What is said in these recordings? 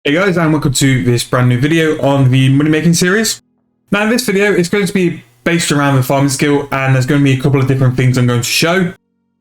Hey guys, and welcome to this brand new video on the money making series. Now in this video it's going to be based around the farming skill, and there's going to be a couple of different things I'm going to show.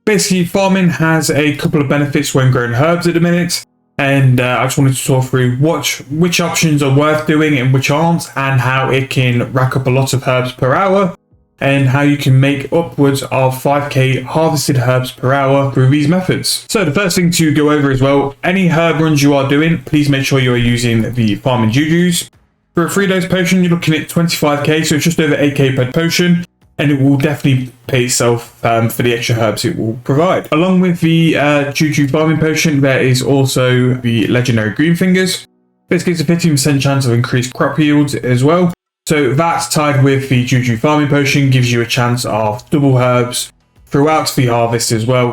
Basically, farming has a couple of benefits when growing herbs at the minute, and I just wanted to talk through which options are worth doing and which aren't, and how it can rack up a lot of herbs per hour, and how you can make upwards of 5k harvested herbs per hour through these methods. So the first thing to go over as well, any herb runs you are doing, please make sure you are using the farming jujus. For a 3-dose potion, you're looking at 25k, so it's just over 8k per potion, and it will definitely pay itself for the extra herbs it will provide. Along with the juju farming potion, there is also the legendary green fingers. This gives a 15% chance of increased crop yields as well. So that's tied with the Juju farming potion, gives you a chance of double herbs throughout the harvest as well,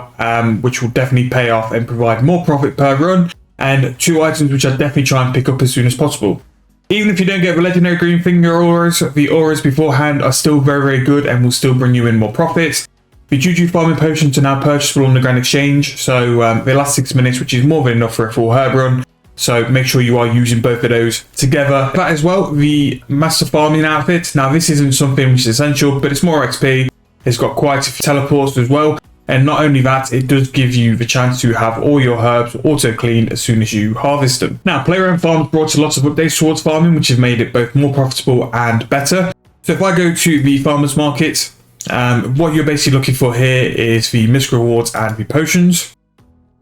which will definitely pay off and provide more profit per run, and 2 items which I'd definitely try and pick up as soon as possible. Even if you don't get the legendary green finger auras, the auras beforehand are still very good and will still bring you in more profits. The Juju farming potions are now purchasable on the Grand Exchange, so they last 6 minutes, which is more than enough for a full herb run. So make sure you are using both of those together. That as well, the master farming outfit. Now this isn't something which is essential, but it's more XP. It's got quite a few teleports as well. And not only that, it does give you the chance to have all your herbs auto cleaned as soon as you harvest them. Now, player-owned farms brought a lot of updates towards farming, which has made it both more profitable and better. So if I go to the farmers market, what you're basically looking for here is the misc rewards and the potions.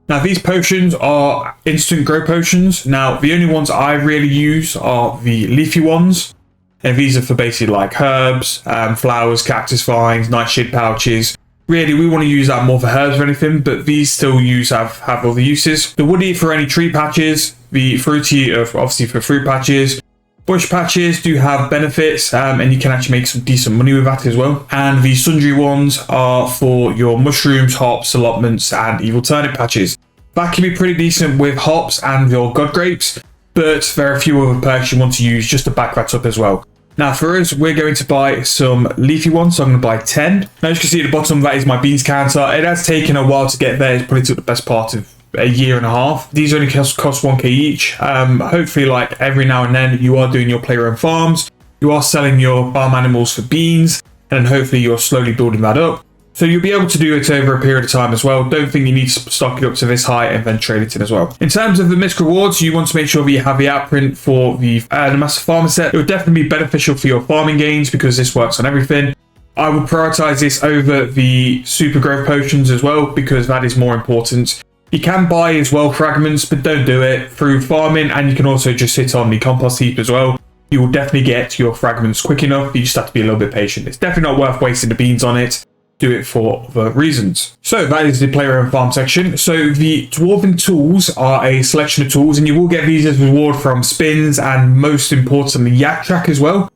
Now these potions are instant grow potions. Now the only ones I really use are the leafy ones, and these are for basically like herbs, flowers, cactus vines, nightshade pouches. Really, we want to use that more for herbs or anything, but these still have other uses. The woody for any tree patches, the fruity of obviously for fruit patches. Bush patches do have benefits, and you can actually make some decent money with that as well. And the sundry ones are for your mushrooms, hops, allotments, and evil turnip patches. That can be pretty decent with hops and your god grapes, but there are a few other perks you want to use just to back that up as well. Now for us, we're going to buy some leafy ones, so I'm going to buy 10. Now as you can see at the bottom, that is my beans counter. It has taken a while to get there. It's probably took the best part of a year and a half. These only cost 1k each. Hopefully, like every now and then, you are doing your player-owned farms, you are selling your farm animals for beans, and then hopefully you're slowly building that up. So you'll be able to do it over a period of time as well. Don't think you need to stock it up to this high and then trade it in as well. In terms of the misc rewards, you want to make sure that you have the outprint for the master farmer set. It would definitely be beneficial for your farming gains because this works on everything. I would prioritize this over the super growth potions as well because that is more important. You can buy as well fragments, but don't do it through farming, and you can also just sit on the compost heap as well. You will definitely get your fragments quick enough. You just have to be a little bit patient. It's definitely not worth wasting the beans on it. Do it for other reasons. So that is the player and farm section. So the dwarven tools are a selection of tools, and you will get these as reward from spins and most importantly yak track as well.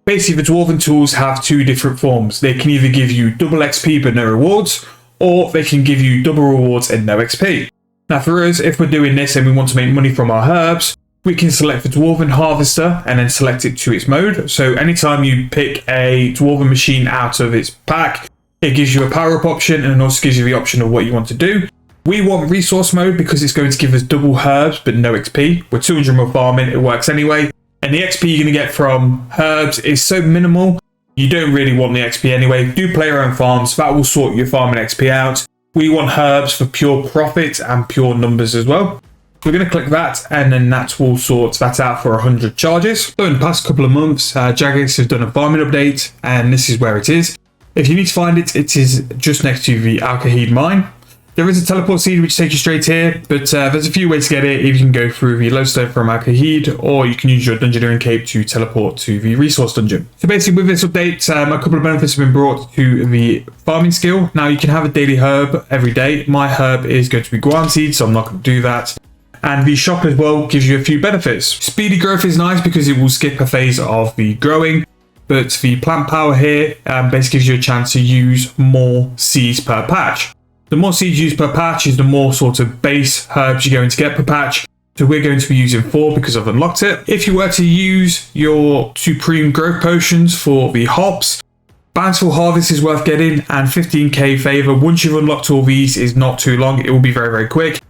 Basically, the dwarven tools have 2 different forms. They can either give you double XP but no rewards, or they can give you double rewards and no XP. Now for us, if we're doing this and we want to make money from our herbs, we can select the Dwarven Harvester and then select it to its mode. So anytime you pick a Dwarven machine out of its pack, it gives you a power up option and also gives you the option of what you want to do. We want resource mode because it's going to give us double herbs but no XP. We're 200 mil farming, it works anyway. And the XP you're going to get from herbs is so minimal, you don't really want the XP anyway. Do player-owned farms, that will sort your farming XP out. We want herbs for pure profit and pure numbers as well. We're going to click that, and then that will sort that out for 100 charges. So in the past couple of months, Jagex has done a farming update, and this is where it is. If you need to find it, it is just next to the Alkahid mine. There is a teleport seed which takes you straight here, but there's a few ways to get it. You can go through the lodestone from Alkahid, or you can use your dungeoneering cape to teleport to the resource dungeon. So basically with this update, a couple of benefits have been brought to the farming skill. Now you can have a daily herb every day. My herb is going to be guan seed, so I'm not going to do that. And the shop as well gives you a few benefits. Speedy growth is nice because it will skip a phase of the growing, but the plant power here basically gives you a chance to use more seeds per patch. The more seeds used per patch is the more sort of base herbs you're going to get per patch. So we're going to be using 4 because I've unlocked it. If you were to use your supreme growth potions for the hops, bountiful harvest is worth getting, and 15k favor once you've unlocked all these is not too long. It will be very quick.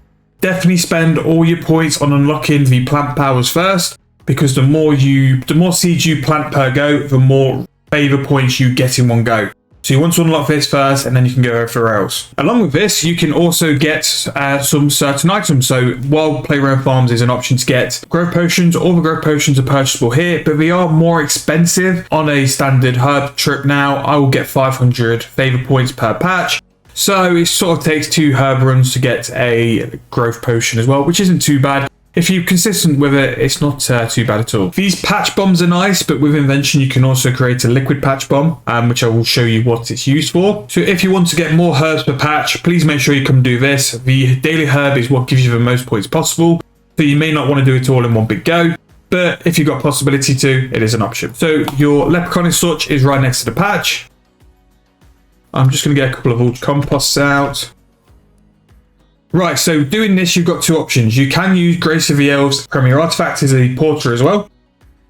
Definitely spend all your points on unlocking the plant powers first, because the more seeds you plant per go, the more favor points you get in one go. So you want to unlock this first, and then you can go everywhere else. Along with this, you can also get some certain items. So while Playground Farms is an option to get growth potions, all the growth potions are purchasable here, but they are more expensive on a standard herb trip now. I will get 500 favor points per patch. So it sort of takes 2 herb runs to get a growth potion as well, which isn't too bad. If you're consistent with it, it's not too bad at all. These patch bombs are nice, but with invention, you can also create a liquid patch bomb, which I will show you what it's used for. So if you want to get more herbs per patch, please make sure you come do this. The daily herb is what gives you the most points possible. So you may not want to do it all in one big go, but if you've got possibility to, it is an option. So your leprechaun as such is right next to the patch. I'm just going to get a couple of old composts out. Right, so doing this, you've got 2 options. You can use Grace of the Elves Premier Artifact as a porter as well.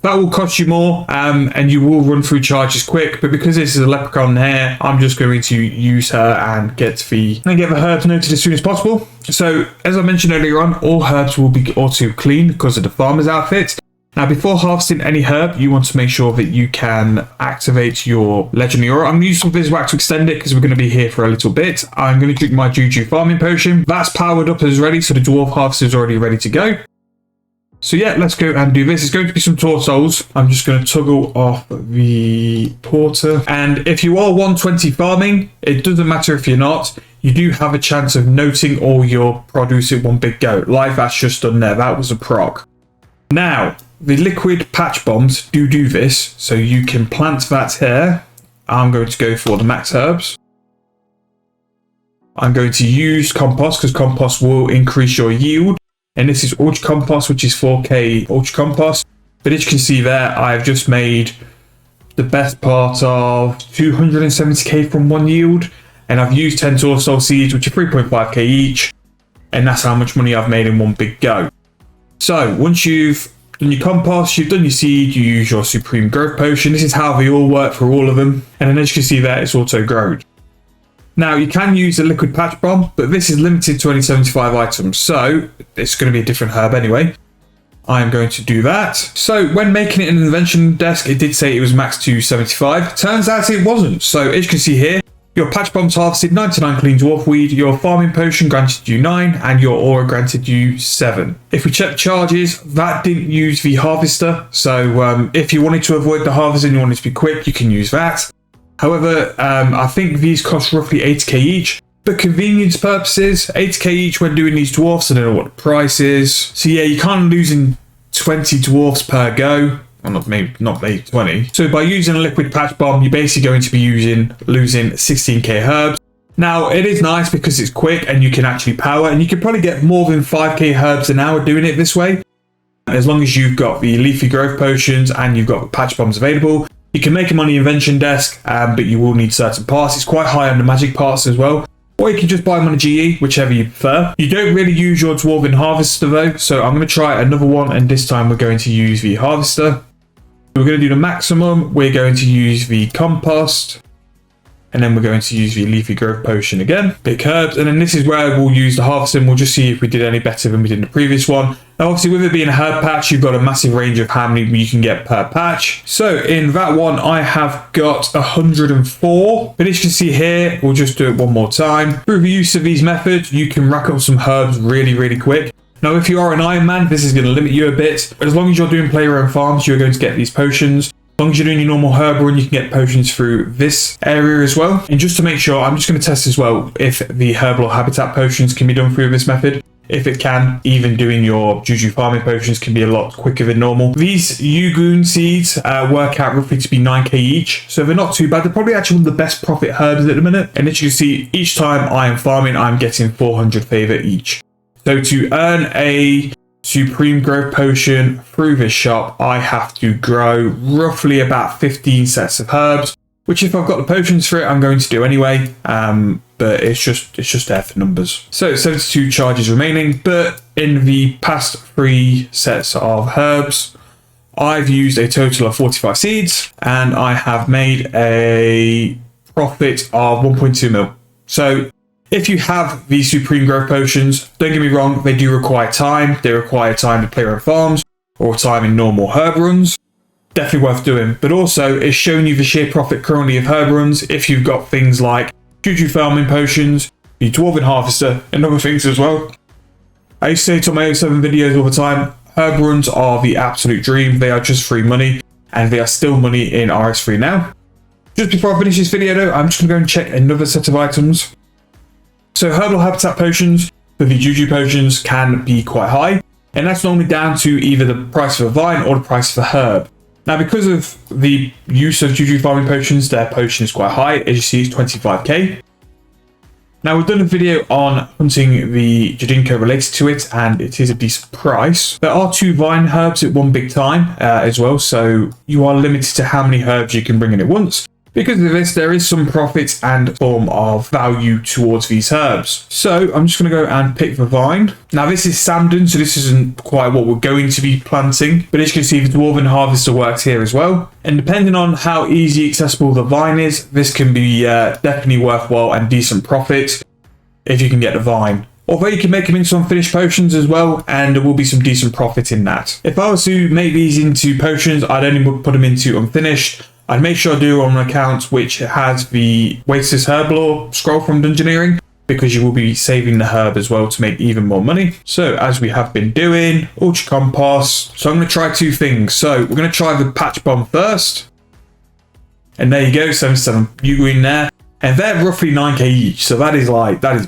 That will cost you more, and you will run through charges quick, but because this is a leprechaun here, I'm just going to use her and get the herbs noted as soon as possible. So, as I mentioned earlier on, all herbs will be auto clean because of the farmer's outfit. Now, before harvesting any herb, you want to make sure that you can activate your legendary aura. I'm going to use some Viswack to extend it because we're going to be here for a little bit. I'm going to drink my Juju farming potion. That's powered up as ready, so the dwarf harvester is already ready to go. So yeah, let's go and do this. It's going to be some torsos. I'm just going to toggle off the porter. And if you are 120 farming, it doesn't matter if you're not. You do have a chance of noting all your produce in one big go. Like that's just done there. That was a proc. Now, the liquid patch bombs do this, so you can plant that here. I'm going to go for the max herbs. I'm going to use compost because compost will increase your yield. And this is Ultra Compost, which is 4k Ultra Compost. But as you can see there, I've just made the best part of 270k from one yield. And I've used 10 Torso seeds, which are 3.5k each. And that's how much money I've made in one big go. So once you've done your compost, you've done your seed, you use your supreme growth potion. This is how they all work for all of them. And then as you can see there, it's auto grown. Now you can use a liquid patch bomb, but this is limited to only 75 items. So it's going to be a different herb anyway. I'm going to do that. So when making it in an invention desk, it did say it was max to 75. Turns out it wasn't. So as you can see here, your patch bombs harvested 99 clean dwarf weed, your farming potion granted you 9, and your aura granted you 7. If we check charges, that didn't use the harvester. So if you wanted to avoid the harvester and you wanted to be quick, you can use that. However, I think these cost roughly 80k each. For convenience purposes, 80k each when doing these dwarfs. I don't know what the price is. So yeah, you're kind of losing 20 dwarfs per go. Well, not maybe 20. So by using a liquid patch bomb, you're basically going to be losing 16k herbs. Now, it is nice because it's quick and you can actually power, and you can probably get more than 5k herbs an hour doing it this way. As long as you've got the leafy growth potions and you've got the patch bombs available, you can make them on the invention desk, but you will need certain parts. It's quite high on the magic parts as well. Or you can just buy them on a GE, whichever you prefer. You don't really use your dwarven harvester though, so I'm going to try another one, and this time we're going to use the harvester. We're going to do the maximum. We're going to use the compost, and then we're going to use the leafy growth potion again. Big herbs, and then this is where we'll use the harvester, and we'll just see if we did any better than we did in the previous one. Now, obviously, with it being a herb patch, you've got a massive range of how many you can get per patch. So in that one, I have got 104. But as you can see here, we'll just do it one more time. Through the use of these methods, you can rack up some herbs really, really quick. Now, if you are an Iron Man, this is going to limit you a bit. As long as you're doing player-owned farms, you're going to get these potions. As long as you're doing your normal herb run, you can get potions through this area as well. And just to make sure, I'm just going to test as well if the herbal or habitat potions can be done through this method. If it can, even doing your Juju farming potions can be a lot quicker than normal. These Yugoon seeds work out roughly to be 9k each, so they're not too bad. They're probably actually one of the best profit herbs at the minute. And as you can see, each time I am farming, I'm getting 400 favor each. So to earn a supreme growth potion through this shop, I have to grow roughly about 15 sets of herbs, which if I've got the potions for it, I'm going to do anyway. But it's just there for numbers. So 72 charges remaining, but in the past 3 sets of herbs, I've used a total of 45 seeds, and I have made a profit of 1.2 mil. So If you have these Supreme Growth Potions, don't get me wrong, they do require time. They require time to play around farms or time in normal herb runs. Definitely worth doing. But also, it's showing you the sheer profit currently of herb runs if you've got things like Juju Farming Potions, the Dwarven Harvester, and other things as well. I used to say to my 07 videos all the time, herb runs are the absolute dream. They are just free money, and they are still money in RS3 now. Just before I finish this video though, I'm just going to go and check another set of items. So Herbal Habitat Potions for the Juju Potions can be quite high, and that's normally down to either the price of a vine or the price of a herb. Now, because of the use of Juju Farming Potions, their potion is quite high. As you see, it's 25k. Now, we've done a video on hunting the Jadinko related to it, and it is a decent price. There are 2 vine herbs at one big time as well, so you are limited to how many herbs you can bring in at once. Because of this, there is some profit and form of value towards these herbs. So I'm just going to go and pick the vine. Now this is Samden, so this isn't quite what we're going to be planting. But as you can see, the Dwarven Harvester works here as well. And depending on how easy accessible the vine is, this can be definitely worthwhile and decent profit if you can get the vine. Although you can make them into unfinished potions as well, and there will be some decent profit in that. If I was to make these into potions, I'd only put them into unfinished. I'd make sure I do on an account which has the Wasteless Herb Lore scroll from Dungeoneering, because you will be saving the herb as well to make even more money. So as we have been doing, Ultra Compost. So I'm going to try 2 things. So we're going to try the Patch Bomb first. And there you go, 77 you in there. And they're roughly 9k each, so that is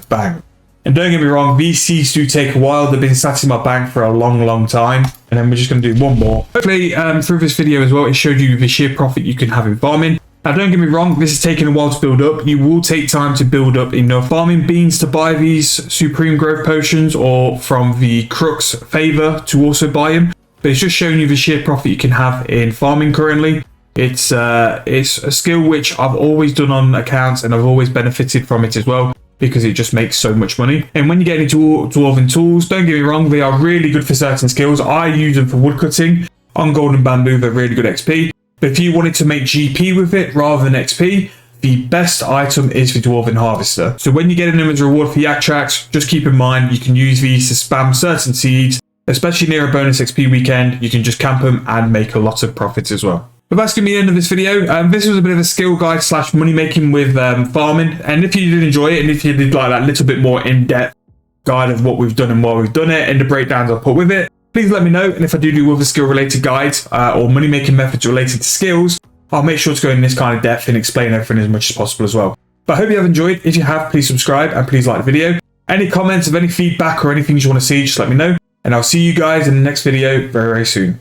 bang. And don't get me wrong, these seeds do take a while. They've been sat in my bank for a long time. And then we're just going to do one more. Hopefully, through this video as well, it showed you the sheer profit you can have in farming. Now, don't get me wrong, this is taking a while to build up. You will take time to build up enough farming beans to buy these Supreme Growth Potions, or from the Crux favor to also buy them. But it's just showing you the sheer profit you can have in farming currently. It's a skill which I've always done on accounts, and I've always benefited from it as well, because it just makes so much money. And when you get into Dwarven tools, don't get me wrong, they are really good for certain skills. I use them for woodcutting. On Golden Bamboo, they're really good XP. But if you wanted to make GP with it rather than XP, the best item is the Dwarven Harvester. So when you're getting them as a reward for Yak Tracks, just keep in mind you can use these to spam certain seeds, especially near a bonus XP weekend. You can just camp them and make a lot of profits as well. But that's going to be the end of this video. This was a bit of a skill guide / money making with farming. And if you did enjoy it, and if you did like that little bit more in-depth guide of what we've done and why we've done it, and the breakdowns I'll put with it, please let me know. And if I do other skill related guides or money making methods related to skills, I'll make sure to go in this kind of depth and explain everything as much as possible as well. But I hope you have enjoyed. If you have, please subscribe and please like the video. Any comments of any feedback or anything you want to see, just let me know. And I'll see you guys in the next video very soon.